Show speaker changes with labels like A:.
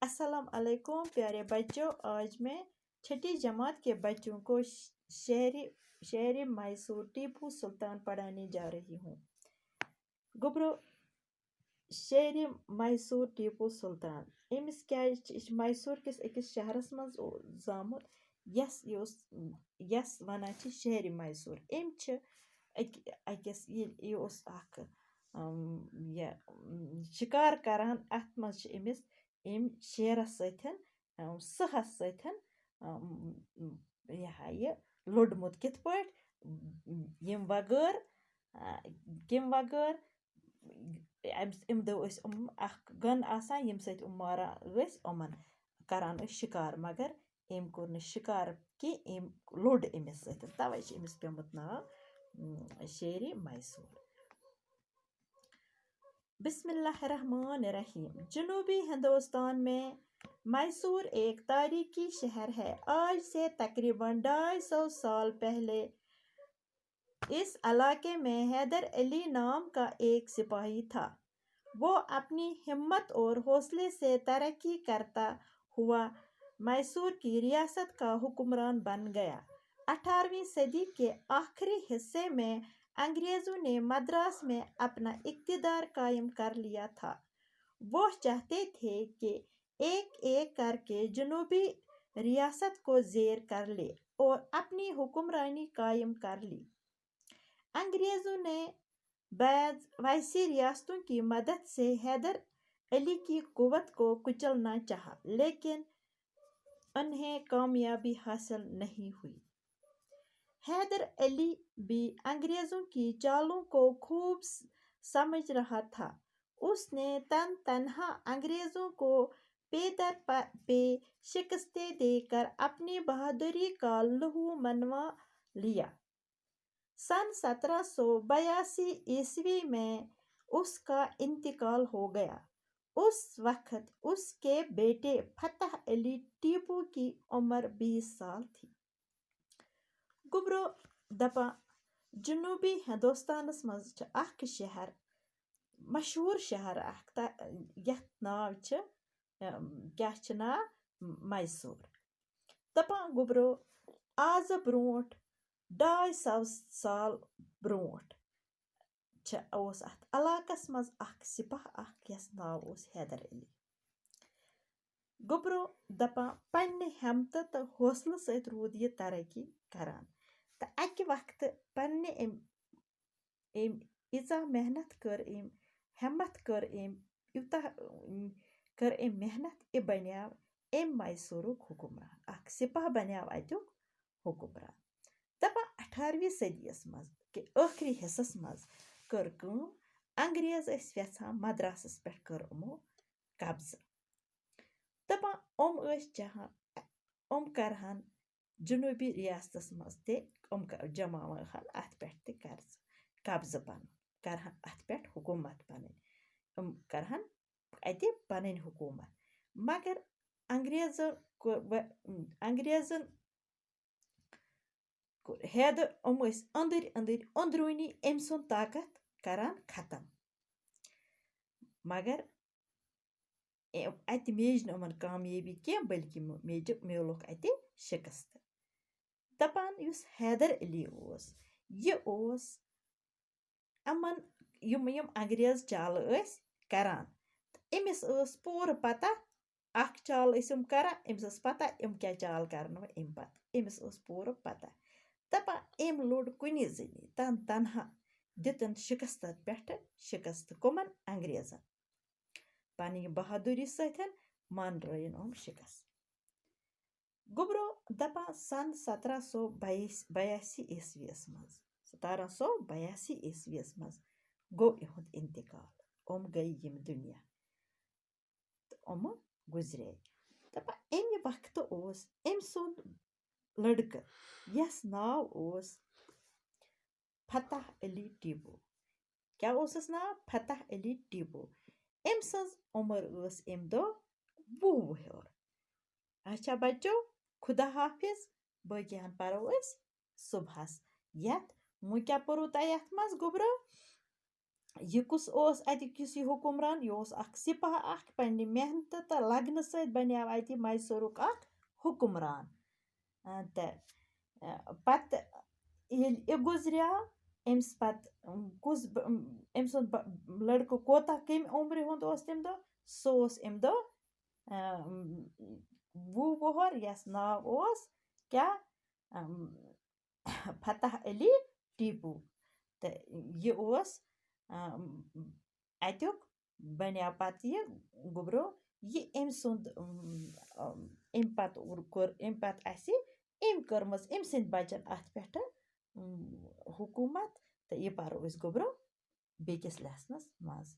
A: अस्सलाम अलैकुम प्यारे बच्चों। आज मैं छठी जमात के बच्चों को शहरी मैसूर टीपू सुल्तान पढ़ाने जा रही हूँ। गुबरो शहरी मैसूर टीपू सुल्तान अमिस क्या मैसूर किस अकिस शहरस मज जामुत यस वनान शहरी मैसूर अकिस शिकार करान अत मज अमिस शेरस सतन सहस सतन यह लोडमुत कित पट यम वगैर अम गन आसान यम सत मारान अमन करान शिकार, मगर अम कोर शिकार कि अम लोड अमिस सत, तवे अमिस पेमुत नाव शेरी मैसूर। बिस्मिल्लाहिर्रहमानिर्रहीम। जनूबी हिंदुस्तान में मैसूर एक तारीखी शहर है। आज से तकरीबन 250 साल पहले इस इलाके में हैदर अली नाम का एक सिपाही था। वो अपनी हिम्मत और हौसले से तरक्की करता हुआ मैसूर की रियासत का हुक्मरान बन गया। 18वीं सदी के आखिरी हिस्से में अंग्रेज़ों ने मद्रास में अपना इक़्तिदार कायम कर लिया था। वो चाहते थे कि एक एक करके जनूबी रियासत को ज़ेर कर ले और अपनी हुक्मरानी कायम कर ली। अंग्रेज़ों ने वैसी रियासतों की मदद से हैदर अली की कुव्वत को कुचलना चाहा, लेकिन उन्हें कामयाबी हासिल नहीं हुई। हैदर अली भी अंग्रेज़ों की चालों को खूब समझ रहा था। उसने तनहा अंग्रेज़ों को पेदर पे शिकस्तें देकर अपनी बहादुरी का लहू मनवा लिया। सन 1782 ईस्वी में उसका इंतकाल हो गया। उस वक्त उसके बेटे फतह अली टीपू की उम्र 20 साल थी। गुबरो दपा जनूबी हिंदुस्तानस मज अख शहर, मशहूर शहर यथ नाव क्या नाव मैसूर। दपा गुबरो आज ब्रोट 250 साल ब्रोट अत इलाकस मज अख सिपाह यस नाव हैदर अली। गुबरो दपा पन्ने हिम्मत तो हौसले सत रूद यह तरक्की करान। तो अकि वक्त पन्ने इजा मेहनत कर हिम्मत कर यूता कर मेहनत बनियाव मैसूरुक हुक्मरान, अख सिपाह बनियाव अतुक हुक्मरान। दपा 18वीं सदीस मज के आखिरी हिस्सस मज कर अंग्रेज यछान मद्रासस पे कर कब्जा। दपान चाहान करहन जनूबी रियासतस मज जमाहन अत पे कब्जा पन करहन अत पे हुकूमत पन करहन अति पन हुकूमत, मगर अंग्रेजन हैदर अंदरूनी अम सुन ताकत करान खत्म, मगर अत मेज नमन कामयाबी क्या, बल्कि मिलुक अत शिकस्त। दपान युस हैदर अली यह अमन यम अंग्रेज चाल करान, अमिस पूर पता अख चाल करान, अमिस पता क्या चाल कर अमिस पूर पता। दपा अम लोड कुनि जनी तनहा दितन शिकस्त पे शिकस्त कमन अंग्रेजन, पन बहादुरी सतन मनरन शिकस्त। गुबरो दपा सन 1782 ईस्वीस मज गो इहुंद इंतकाल, गई यम दुनिया तो गुजरे। दपा अमि वक्त अम सुंद लड़का यस नाव फतह अली टीपू, क्या नाव फतह अली टीपू। अम सज उम्र अम दो 20 वुहर। अच्छा बच्चों, खुदा हाफिज। बाकियान परो सुबहस। यथ क्या परू तह यथ मज गुबरो یہِ کُس اوس اَتیُک یُس یہِ حُکُمران یہِ اوس اکھ سِپاہ اکھ پنٛنہِ محنتہٕ تہٕ لگنہٕ سۭتۍ بنیٛاو اَتہِ میسورُک اکھ حُکُمران تہٕ پتہٕ ییٚلہِ یہِ گُزریٛاو أمِس پتہٕ کُس أمۍ سُنٛد لڑکہٕ کوتاہ کمہِ عُمرِ ہُنٛد اوس تمہِ دۄہ سُہ اوس اَمہِ دۄہ 20 وُہر یَس ناو اوس کیٛاہ فتح علی ٹیپو تہٕ یہِ اوس اَتیُک بنیٛاو پتہٕ یہِ گوٚبروو یہِ أمۍ سُنٛد أمۍ پتہٕ کوٚر أمۍ پتہٕ اَسہِ أمۍ کٔرمٕژ أمۍ سٕنٛدۍ بچن اَتھ پٮ۪ٹھٕ حکوٗمت تہٕ یہِ پَرو أسۍ گوٚبروو بیٚکِس لیسنس منٛز